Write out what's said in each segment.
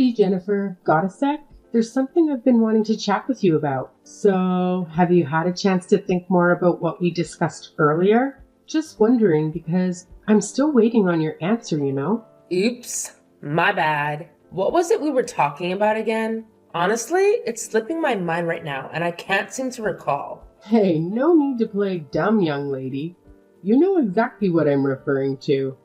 Hey Jennifer, got a sec? There's something I've been wanting to chat with you about. So, have you had a chance to think more about what we discussed earlier? Just wondering because I'm still waiting on your answer. Oops, my bad. What was it we were talking about again? Honestly, it's slipping my mind right now, and I can't seem to recall. Hey, no need to play dumb, young lady. You know exactly what I'm referring to.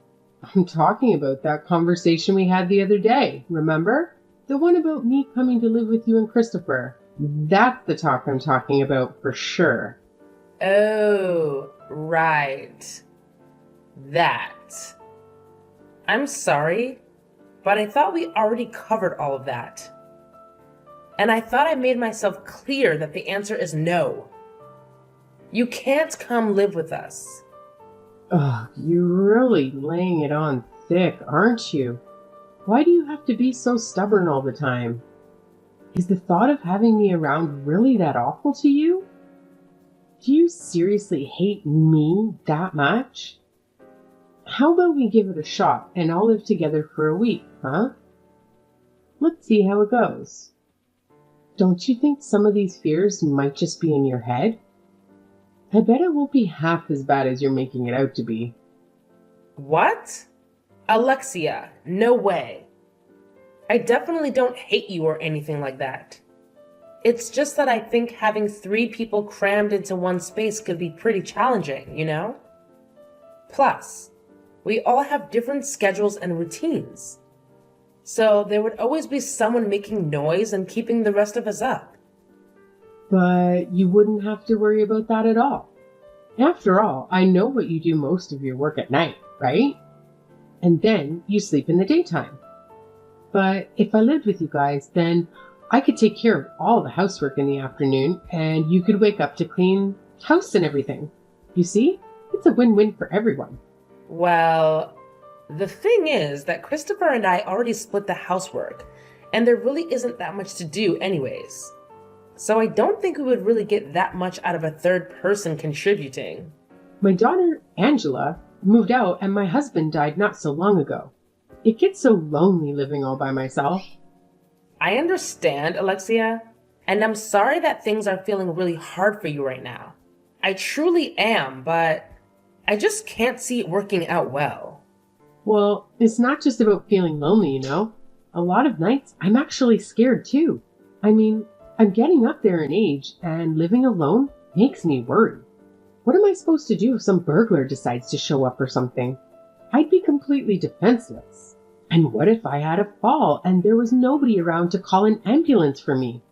I'm talking about that conversation we had the other day, remember? The one about me coming to live with you and Christopher. That's the talk I'm talking about for sure. Oh, right. That. I'm sorry, but I thought we already covered all of that. And I thought I made myself clear that the answer is no. You can't come live with us. Ugh, you're really laying it on thick, aren't you? Why do you have to be so stubborn all the time? Is the thought of having me around really that awful to you? Do you seriously hate me that much? How about we give it a shot and I'll live together for a week, huh? Let's see how it goes. Don't you think some of these fears might just be in your head? I bet it won't be half as bad as you're making it out to be. What? Alexia, no way. I definitely don't hate you or anything like that. It's just that I think having 3 people crammed into one space could be pretty challenging, you know? Plus, we all have different schedules and routines. So there would always be someone making noise and keeping the rest of us up. But you wouldn't have to worry about that at all. After all, I know what you do most of your work at night, right? And then you sleep in the daytime. But if I lived with you guys, then I could take care of all the housework in the afternoon and you could wake up to clean house and everything. You see? It's a win-win for everyone. Well, the thing is that Christopher and I already split the housework, and there really isn't that much to do anyways. So I don't think we would really get that much out of a third person contributing. My daughter, Angela, moved out and my husband died not so long ago. It gets so lonely living all by myself. I understand, Alexia, and I'm sorry that things are feeling really hard for you right now. I truly am, but I just can't see it working out well. Well, it's not just about feeling lonely. A lot of nights I'm actually scared too. I mean, I'm getting up there in age, and living alone makes me worry. What am I supposed to do if some burglar decides to show up or something? I'd be completely defenseless. And what if I had a fall and there was nobody around to call an ambulance for me?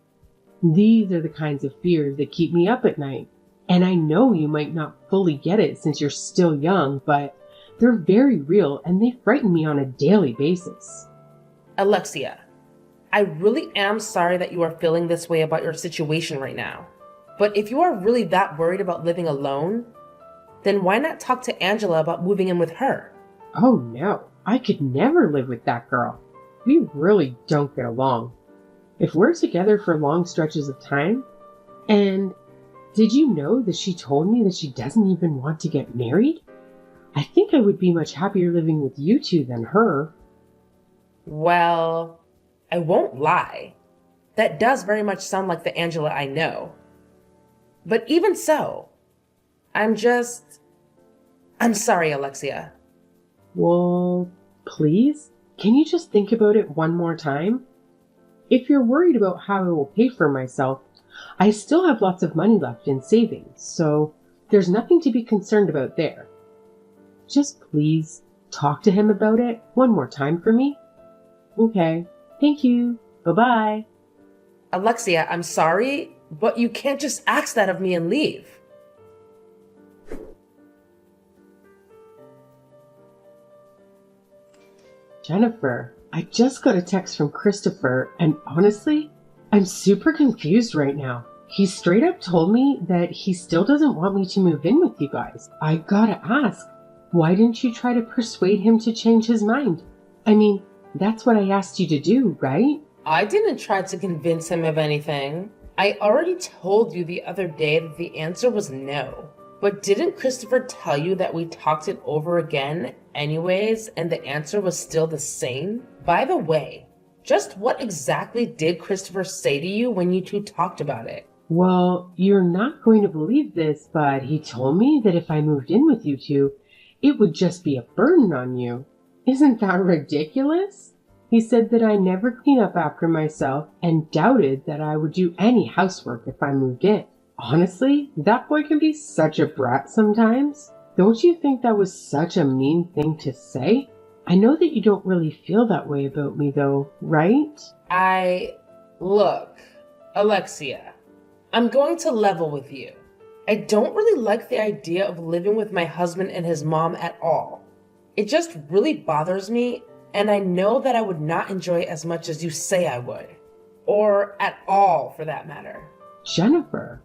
These are the kinds of fears that keep me up at night. And I know you might not fully get it since you're still young, but they're very real and they frighten me on a daily basis. Alexia, I really am sorry that you are feeling this way about your situation right now. But if you are really that worried about living alone, then why not talk to Angela about moving in with her? Oh no, I could never live with that girl. We really don't get along. If we're together for long stretches of time, and did you know that she told me that she doesn't even want to get married? I think I would be much happier living with you two than her. Well, I won't lie. That does very much sound like the Angela I know. But even so, I'm sorry, Alexia. Well, please? Can you just think about it one more time? If you're worried about how I will pay for myself, I still have lots of money left in savings, so there's nothing to be concerned about there. Just please talk to him about it one more time for me. Okay, thank you. Bye-bye. Alexia, I'm sorry, but you can't just ask that of me and leave. Jennifer, I just got a text from Christopher, and honestly, I'm super confused right now. He straight up told me that he still doesn't want me to move in with you guys. I gotta ask, why didn't you try to persuade him to change his mind? I mean, that's what I asked you to do, right? I didn't try to convince him of anything. I already told you the other day that the answer was no. But didn't Christopher tell you that we talked it over again anyways and the answer was still the same? By the way, Just what exactly did Christopher say to you when you two talked about it? Well, you're not going to believe this, but he told me that if I moved in with you two, it would just be a burden on you. Isn't that ridiculous? He said that I never clean up after myself and doubted that I would do any housework if I moved in. Honestly, that boy can be such a brat sometimes. Don't you think that was such a mean thing to say? I know that you don't really feel that way about me though, right? Look, Alexia, I'm going to level with you. I don't really like the idea of living with my husband and his mom at all. It just really bothers me, and I know that I would not enjoy it as much as you say I would. Or at all, for that matter. Jennifer,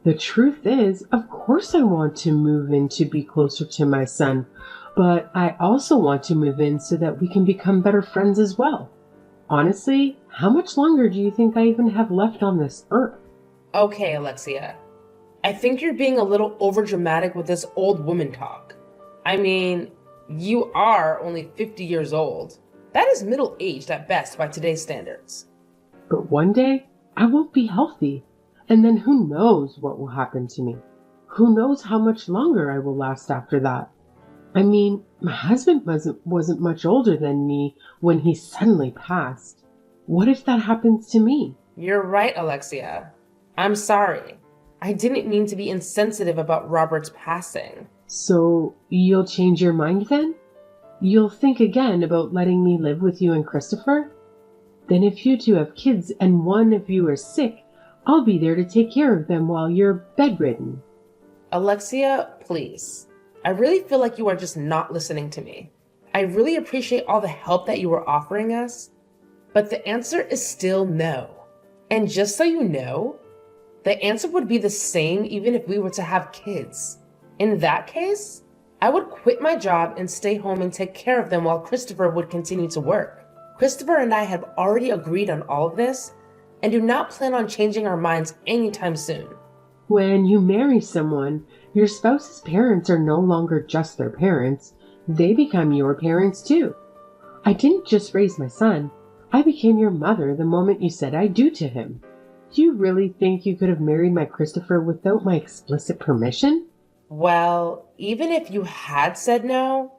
the truth is, of course I want to move in to be closer to my son, but I also want to move in so that we can become better friends as well. Honestly, how much longer do you think I even have left on this earth? Okay, Alexia. I think you're being a little overdramatic with this old woman talk. I mean, you are only 50 years old. That is middle-aged at best by today's standards. But one day, I won't be healthy, and then who knows what will happen to me? Who knows how much longer I will last after that? I mean, my husband wasn't much older than me when he suddenly passed. What if that happens to me? You're right, Alexia. I'm sorry. I didn't mean to be insensitive about Robert's passing. So, you'll change your mind then? You'll think again about letting me live with you and Christopher? Then if you two have kids and one of you are sick, I'll be there to take care of them while you're bedridden. Alexia, please. I really feel like you are just not listening to me. I really appreciate all the help that you were offering us, but the answer is still no. And just so you know, the answer would be the same even if we were to have kids. In that case, I would quit my job and stay home and take care of them while Christopher would continue to work. Christopher and I have already agreed on all of this and do not plan on changing our minds anytime soon. When you marry someone, your spouse's parents are no longer just their parents. They become your parents too. I didn't just raise my son. I became your mother the moment you said I do to him. Do you really think you could have married my Christopher without my explicit permission? Well, even if you had said no,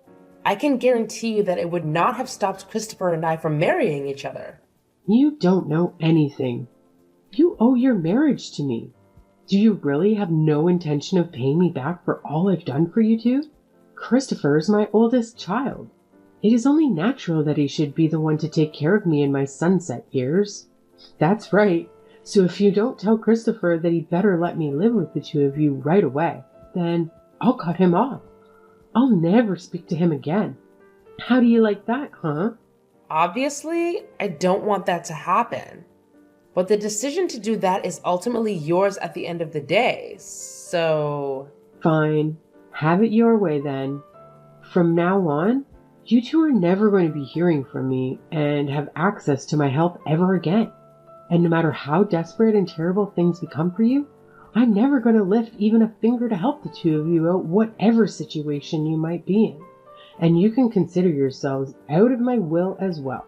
I can guarantee you that it would not have stopped Christopher and I from marrying each other. You don't know anything. You owe your marriage to me. Do you really have no intention of paying me back for all I've done for you two? Christopher is my oldest child. It is only natural that he should be the one to take care of me in my sunset years. That's right. So if you don't tell Christopher that he'd better let me live with the two of you right away, then I'll cut him off. I'll never speak to him again. How do you like that, huh? Obviously, I don't want that to happen. But the decision to do that is ultimately yours at the end of the day, so... Fine. Have it your way then. From now on, you two are never going to be hearing from me and have access to my help ever again. And no matter how desperate and terrible things become for you, I'm never going to lift even a finger to help the two of you out whatever situation you might be in. And you can consider yourselves out of my will as well.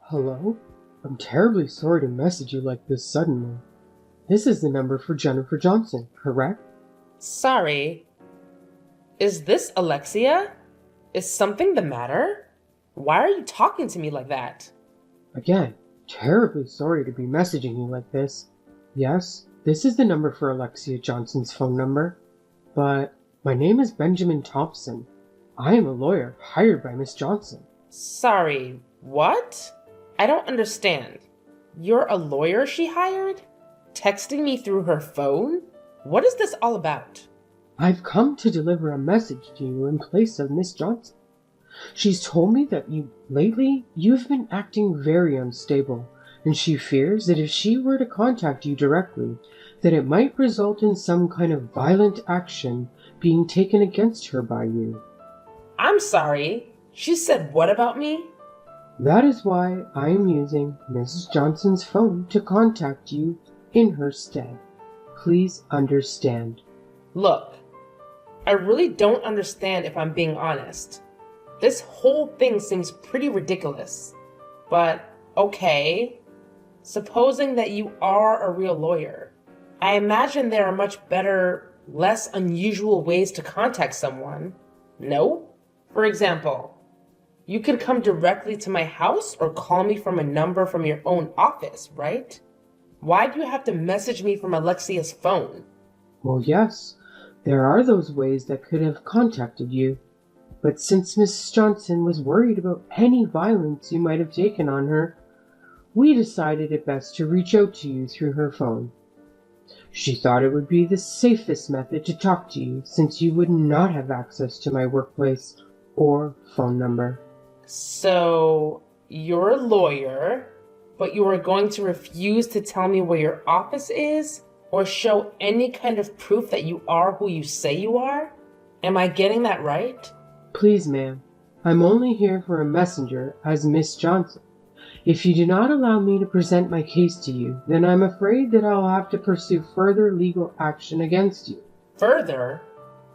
Hello? I'm terribly sorry to message you like this suddenly. This is the number for Jennifer Johnson, correct? Sorry. Is this Alexia? Is something the matter? Why are you talking to me like that? Again, terribly sorry to be messaging you like this. Yes, this is the number for Alexia Johnson's phone number. But my name is Benjamin Thompson. I am a lawyer hired by Miss Johnson. Sorry, what? I don't understand. You're a lawyer she hired? Texting me through her phone? What is this all about? I've come to deliver a message to you in place of Miss Johnson. She's told me that lately you've been acting very unstable, and she fears that if she were to contact you directly, that it might result in some kind of violent action being taken against her by you. I'm sorry. She said what about me? That is why I am using Mrs. Johnson's phone to contact you in her stead. Please understand. Look, I really don't understand if I'm being honest. This whole thing seems pretty ridiculous. But, okay, supposing that you are a real lawyer, I imagine there are much better, less unusual ways to contact someone. No? For example, you could come directly to my house or call me from a number from your own office, right? Why do you have to message me from Alexia's phone? Well, yes, there are those ways that could have contacted you. But since Miss Johnson was worried about any violence you might have taken on her, we decided it best to reach out to you through her phone. She thought it would be the safest method to talk to you since you would not have access to my workplace or phone number. So, you're a lawyer, but you are going to refuse to tell me where your office is or show any kind of proof that you are who you say you are? Am I getting that right? Please, ma'am, I'm only here for a messenger as Miss Johnson. If you do not allow me to present my case to you, then I'm afraid that I'll have to pursue further legal action against you. Further?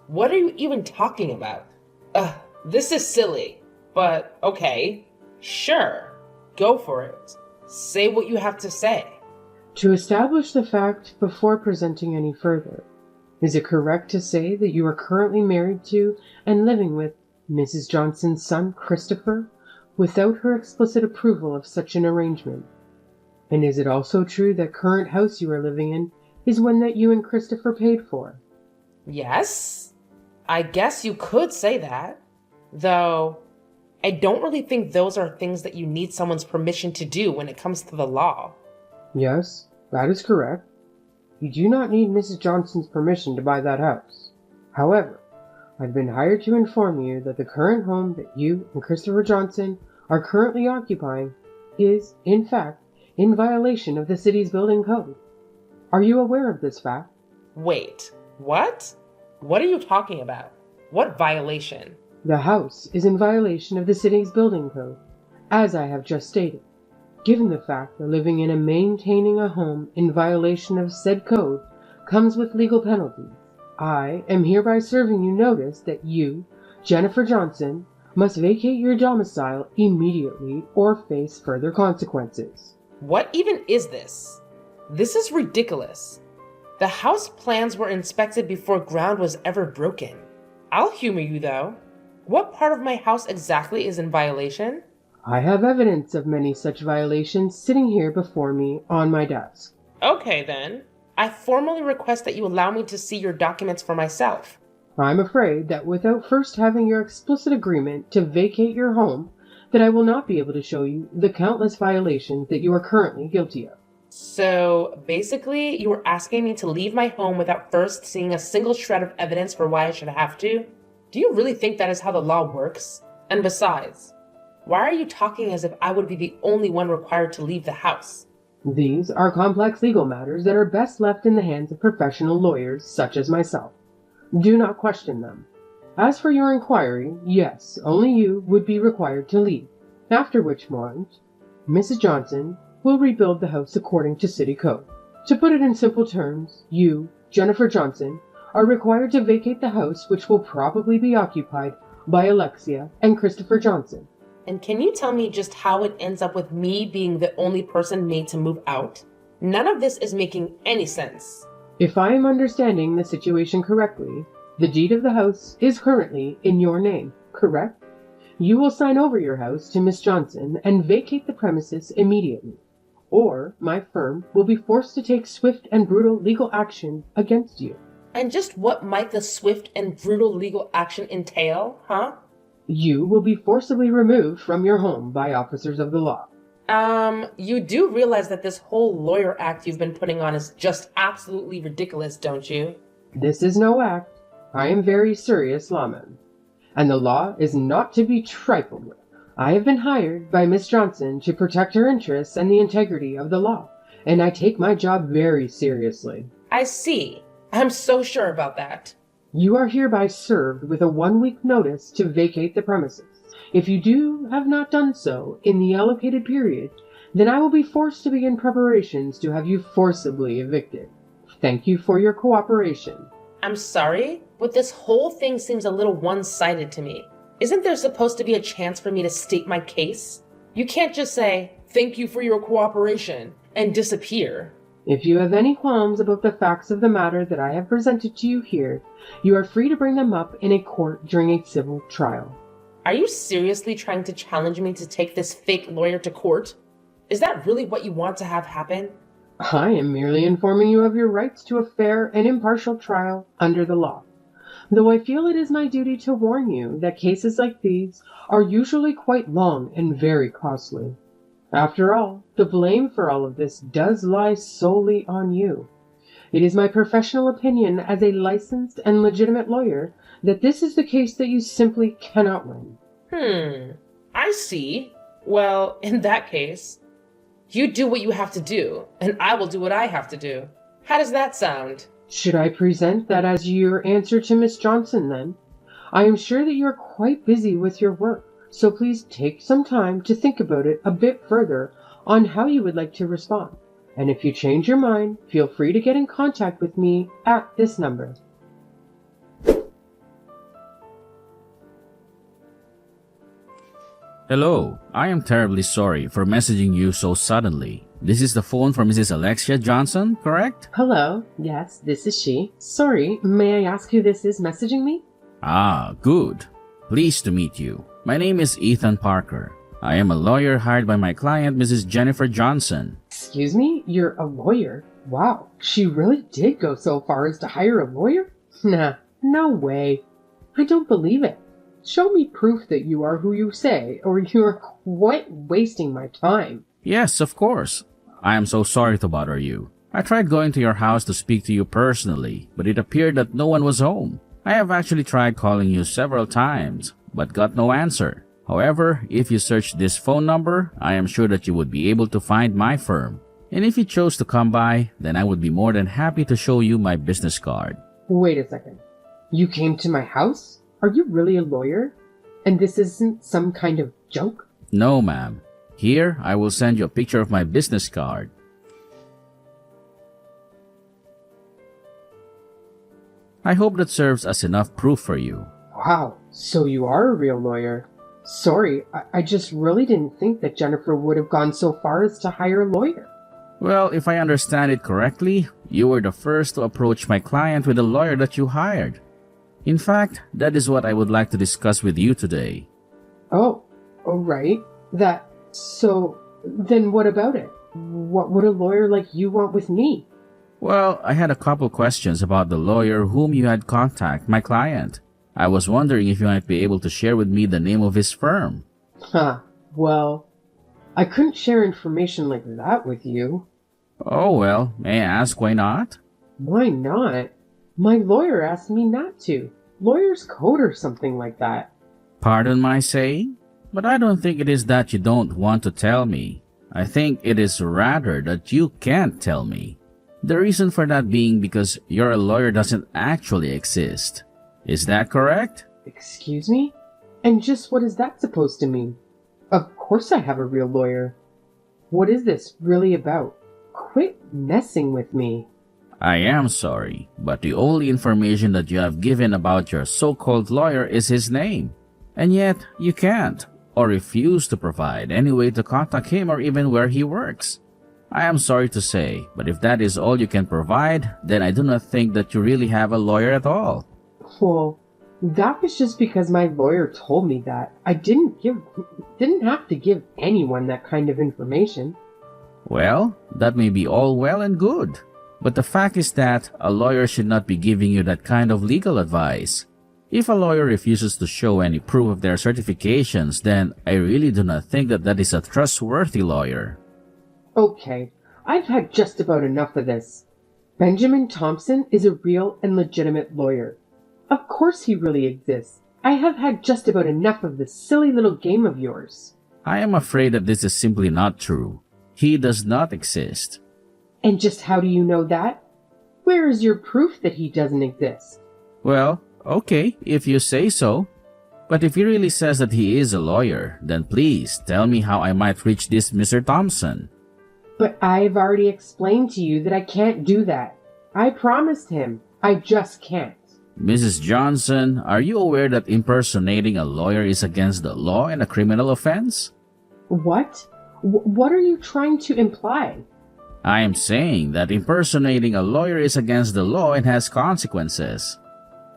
What are you even talking about? This is silly, but okay, sure, go for it. Say what you have to say. To establish the fact before presenting any further, is it correct to say that you are currently married to and living with Mrs. Johnson's son, Christopher, without her explicit approval of such an arrangement? And is it also true that current house you are living in is one that you and Christopher paid for? Yes, I guess you could say that. Though, I don't really think those are things that you need someone's permission to do when it comes to the law. Yes, that is correct. You do not need Mrs. Johnson's permission to buy that house. However, I've been hired to inform you that the current home that you and Christopher Johnson are currently occupying is, in fact, in violation of the city's building code. Are you aware of this fact? Wait, what? What are you talking about? What violation? The house is in violation of the city's building code, as I have just stated. Given the fact that living in and maintaining a home in violation of said code comes with legal penalties, I am hereby serving you notice that you, Jennifer Johnson, must vacate your domicile immediately or face further consequences. What even is this? This is ridiculous. The house plans were inspected before ground was ever broken. I'll humor you though. What part of my house exactly is in violation? I have evidence of many such violations sitting here before me on my desk. Okay then. I formally request that you allow me to see your documents for myself. I'm afraid that without first having your explicit agreement to vacate your home, that I will not be able to show you the countless violations that you are currently guilty of. So, basically, you were asking me to leave my home without first seeing a single shred of evidence for why I should have to? Do you really think that is how the law works? And besides, why are you talking as if I would be the only one required to leave the house? These are complex legal matters that are best left in the hands of professional lawyers such as myself. Do not question them. As for your inquiry, yes, only you would be required to leave, after which point, Mrs. Johnson will rebuild the house according to city code. To put it in simple terms, you, Jennifer Johnson, are required to vacate the house, which will probably be occupied by Alexia and Christopher Johnson. And can you tell me just how it ends up with me being the only person made to move out? None of this is making any sense. If I am understanding the situation correctly, the deed of the house is currently in your name, correct? You will sign over your house to Miss Johnson and vacate the premises immediately, or my firm will be forced to take swift and brutal legal action against you. And just what might the swift and brutal legal action entail, huh? You will be forcibly removed from your home by officers of the law. You do realize that this whole lawyer act you've been putting on is just absolutely ridiculous, don't you? This is no act. I am very serious lawman, and the law is not to be trifled with. I have been hired by Miss Johnson to protect her interests and the integrity of the law, and I take my job very seriously. I see. I'm so sure about that. You are hereby served with a 1-week notice to vacate the premises. If you have not done so in the allocated period, then I will be forced to begin preparations to have you forcibly evicted. Thank you for your cooperation. I'm sorry, but this whole thing seems a little one-sided to me. Isn't there supposed to be a chance for me to state my case? You can't just say, "Thank you for your cooperation," and disappear. If you have any qualms about the facts of the matter that I have presented to you here, you are free to bring them up in a court during a civil trial. Are you seriously trying to challenge me to take this fake lawyer to court? Is that really what you want to have happen? I am merely informing you of your rights to a fair and impartial trial under the law, though I feel it is my duty to warn you that cases like these are usually quite long and very costly. After all, the blame for all of this does lie solely on you. It is my professional opinion as a licensed and legitimate lawyer that this is the case that you simply cannot win. I see. Well, in that case, you do what you have to do, and I will do what I have to do. How does that sound? Should I present that as your answer to Miss Johnson, then? I am sure that you are quite busy with your work, so please take some time to think about it a bit further on how you would like to respond. And if you change your mind, feel free to get in contact with me at this number. Hello, I am terribly sorry for messaging you so suddenly. This is the phone for Mrs. Alexia Johnson, correct? Hello, yes, this is she. Sorry, may I ask who this is messaging me? Ah, good. Pleased to meet you. My name is Ethan Parker. I am a lawyer hired by my client, Mrs. Jennifer Johnson. Excuse me, you're a lawyer? Wow, she really did go so far as to hire a lawyer? Nah, no way. I don't believe it. Show me proof that you are who you say, or you are quite wasting my time. Yes, of course. I am so sorry to bother you. I tried going to your house to speak to you personally, but it appeared that no one was home. I have actually tried calling you several times, but got no answer. However, if you search this phone number, I am sure that you would be able to find my firm. And if you chose to come by, then I would be more than happy to show you my business card. Wait a second. You came to my house? Are you really a lawyer? And this isn't some kind of joke? No, ma'am. Here, I will send you a picture of my business card. I hope that serves as enough proof for you. Wow, so you are a real lawyer. Sorry, I just really didn't think that Jennifer would have gone so far as to hire a lawyer. Well, if I understand it correctly, you were the first to approach my client with a lawyer that you hired. In fact, that is what I would like to discuss with you today. Oh, right. So, then what about it? What would a lawyer like you want with me? Well, I had a couple questions about the lawyer whom you had contacted, my client. I was wondering if you might be able to share with me the name of his firm. Well, I couldn't share information like that with you. Oh, well, may I ask why not? Why not? My lawyer asked me not to. Lawyer's code or something like that. Pardon my saying? But I don't think it is that you don't want to tell me. I think it is rather that you can't tell me. The reason for that being because your lawyer doesn't actually exist. Is that correct? Excuse me? And just what is that supposed to mean? Of course I have a real lawyer. What is this really about? Quit messing with me. I am sorry, but the only information that you have given about your so-called lawyer is his name. And yet, you can't, or refuse to provide any way to contact him or even where he works. I am sorry to say, but if that is all you can provide, then I do not think that you really have a lawyer at all. Well, that was just because my lawyer told me that. I didn't have to give anyone that kind of information. Well, that may be all well and good. But the fact is that a lawyer should not be giving you that kind of legal advice. If a lawyer refuses to show any proof of their certifications, then I really do not think that that is a trustworthy lawyer. Okay, I've had just about enough of this. Benjamin Thompson is a real and legitimate lawyer. Of course he really exists. I have had just about enough of this silly little game of yours. I am afraid that this is simply not true. He does not exist. And just how do you know that? Where is your proof that he doesn't exist? Well, okay, if you say so. But if he really says that he is a lawyer, then please tell me how I might reach this Mr. Thompson. But I've already explained to you that I can't do that. I promised him. I just can't. Mrs. Johnson, are you aware that impersonating a lawyer is against the law and a criminal offense? What? What are you trying to imply? I am saying that impersonating a lawyer is against the law and has consequences.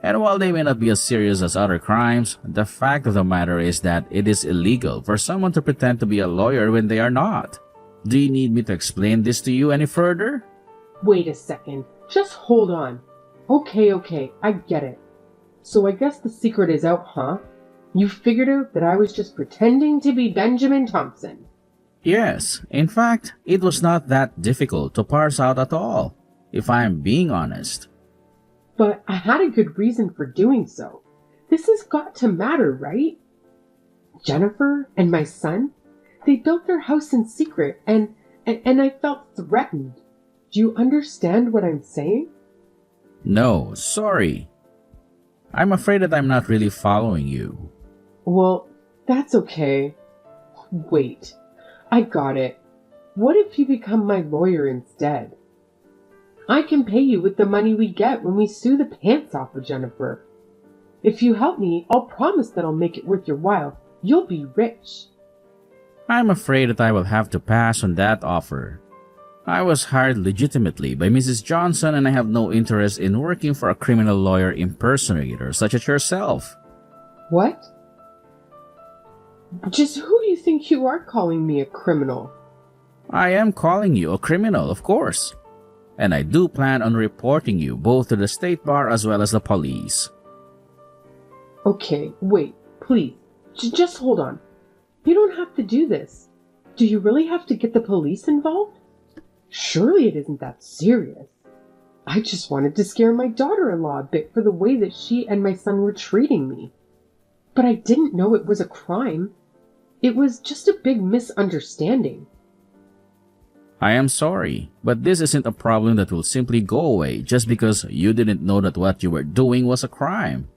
And while they may not be as serious as other crimes, the fact of the matter is that it is illegal for someone to pretend to be a lawyer when they are not. Do you need me to explain this to you any further? Wait a second. Just hold on. Okay, I get it. So I guess the secret is out, huh? You figured out that I was just pretending to be Benjamin Thompson. Yes, in fact, it was not that difficult to parse out at all, if I am being honest. But I had a good reason for doing so. This has got to matter, right? Jennifer and my son, they built their house in secret and I felt threatened. Do you understand what I'm saying? No, sorry. I'm afraid that I'm not really following you. Well, that's okay. Wait, I got it. What if you become my lawyer instead? I can pay you with the money we get when we sue the pants off of Jennifer. If you help me, I'll promise that I'll make it worth your while. You'll be rich. I'm afraid that I will have to pass on that offer. I was hired legitimately by Mrs. Johnson and I have no interest in working for a criminal lawyer impersonator such as yourself. What? Just who do you think you are calling me a criminal? I am calling you a criminal, of course. And I do plan on reporting you both to the state bar as well as the police. Okay, wait, please. Just hold on. You don't have to do this. Do you really have to get the police involved? Surely it isn't that serious. I just wanted to scare my daughter-in-law a bit for the way that she and my son were treating me. But I didn't know it was a crime. It was just a big misunderstanding. I am sorry, but this isn't a problem that will simply go away just because you didn't know that what you were doing was a crime.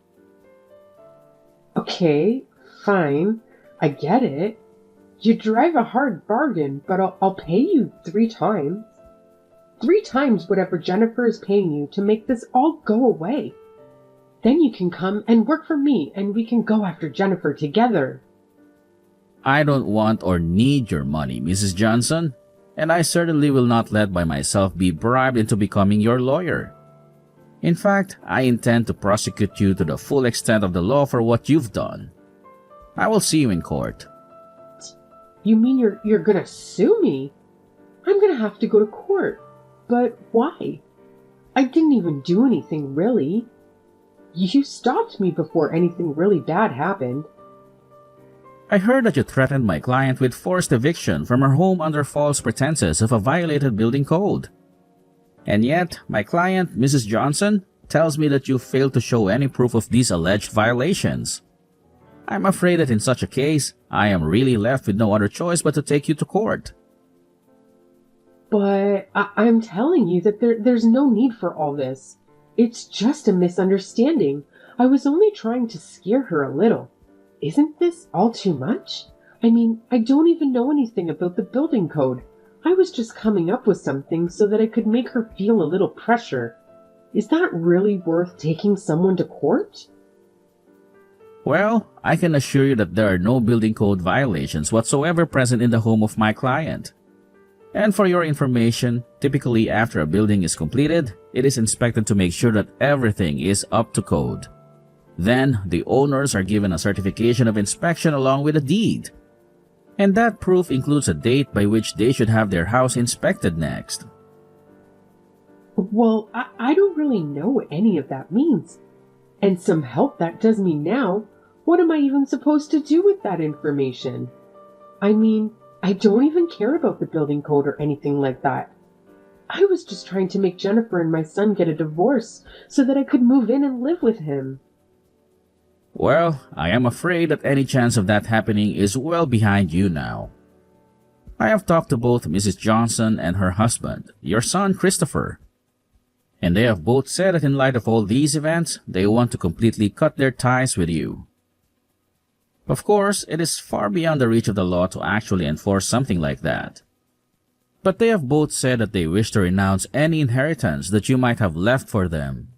Okay, fine. I get it. You drive a hard bargain, but I'll pay you 3 times. 3 times whatever Jennifer is paying you to make this all go away. Then you can come and work for me and we can go after Jennifer together. I don't want or need your money, Mrs. Johnson, and I certainly will not let by myself be bribed into becoming your lawyer. In fact, I intend to prosecute you to the full extent of the law for what you've done. I will see you in court. You mean you're gonna sue me? I'm gonna have to go to court. But why? I didn't even do anything, really. You stopped me before anything really bad happened. I heard that you threatened my client with forced eviction from her home under false pretenses of a violated building code. And yet, my client, Mrs. Johnson, tells me that you failed to show any proof of these alleged violations. I'm afraid that in such a case, I am really left with no other choice but to take you to court. But I'm telling you that there's no need for all this. It's just a misunderstanding. I was only trying to scare her a little. Isn't this all too much? I mean, I don't even know anything about the building code. I was just coming up with something so that I could make her feel a little pressure. Is that really worth taking someone to court? Well, I can assure you that there are no building code violations whatsoever present in the home of my client. And for your information, typically after a building is completed, it is inspected to make sure that everything is up to code. Then, the owners are given a certification of inspection along with a deed. And that proof includes a date by which they should have their house inspected next. Well, I don't really know what any of that means. And some help that does me now. What am I even supposed to do with that information? I mean, I don't even care about the building code or anything like that. I was just trying to make Jennifer and my son get a divorce so that I could move in and live with him. Well, I am afraid that any chance of that happening is well behind you now. I have talked to both Mrs. Johnson and her husband, your son Christopher, and they have both said that in light of all these events, they want to completely cut their ties with you. Of course, it is far beyond the reach of the law to actually enforce something like that. But they have both said that they wish to renounce any inheritance that you might have left for them.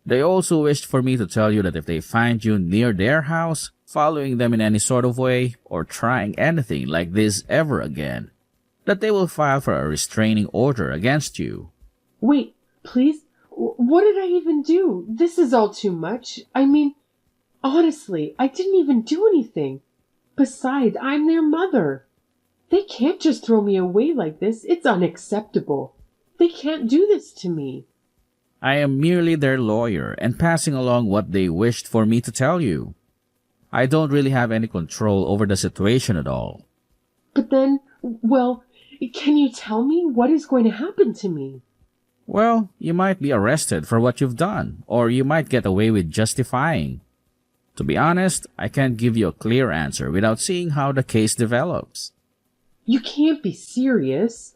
They also wished for me to tell you that if they find you near their house, following them in any sort of way, or trying anything like this ever again, that they will file for a restraining order against you. Wait, please? What did I even do? This is all too much. I mean, honestly, I didn't even do anything. Besides, I'm their mother. They can't just throw me away like this. It's unacceptable. They can't do this to me. I am merely their lawyer and passing along what they wished for me to tell you. I don't really have any control over the situation at all. But then, well, can you tell me what is going to happen to me? Well, you might be arrested for what you've done, or you might get away with justifying. To be honest, I can't give you a clear answer without seeing how the case develops. You can't be serious.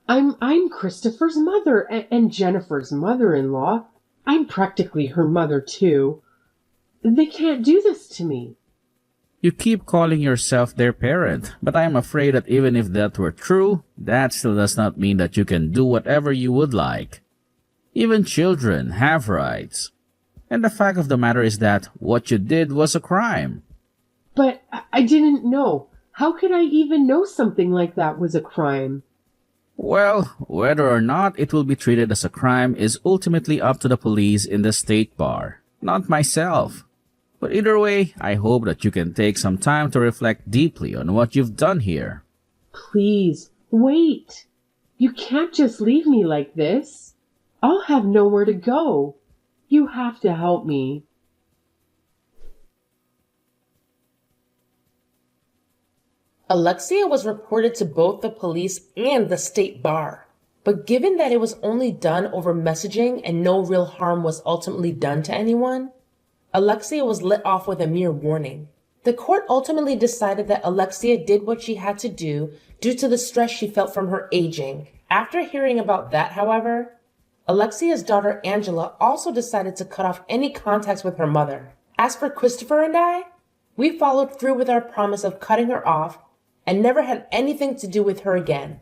I'm Christopher's mother and Jennifer's mother-in-law. I'm practically her mother too. They can't do this to me. You keep calling yourself their parent, but I am afraid that even if that were true, that still does not mean that you can do whatever you would like. Even children have rights. And the fact of the matter is that what you did was a crime. But I didn't know. How could I even know something like that was a crime? Well, whether or not it will be treated as a crime is ultimately up to the police in the state bar, not myself. But either way, I hope that you can take some time to reflect deeply on what you've done here. Please, wait. You can't just leave me like this. I'll have nowhere to go. You have to help me. Alexia was reported to both the police and the state bar. But given that it was only done over messaging and no real harm was ultimately done to anyone, Alexia was let off with a mere warning. The court ultimately decided that Alexia did what she had to do due to the stress she felt from her aging. After hearing about that, however, Alexia's daughter Angela also decided to cut off any contacts with her mother. As for Christopher and I, we followed through with our promise of cutting her off and never had anything to do with her again.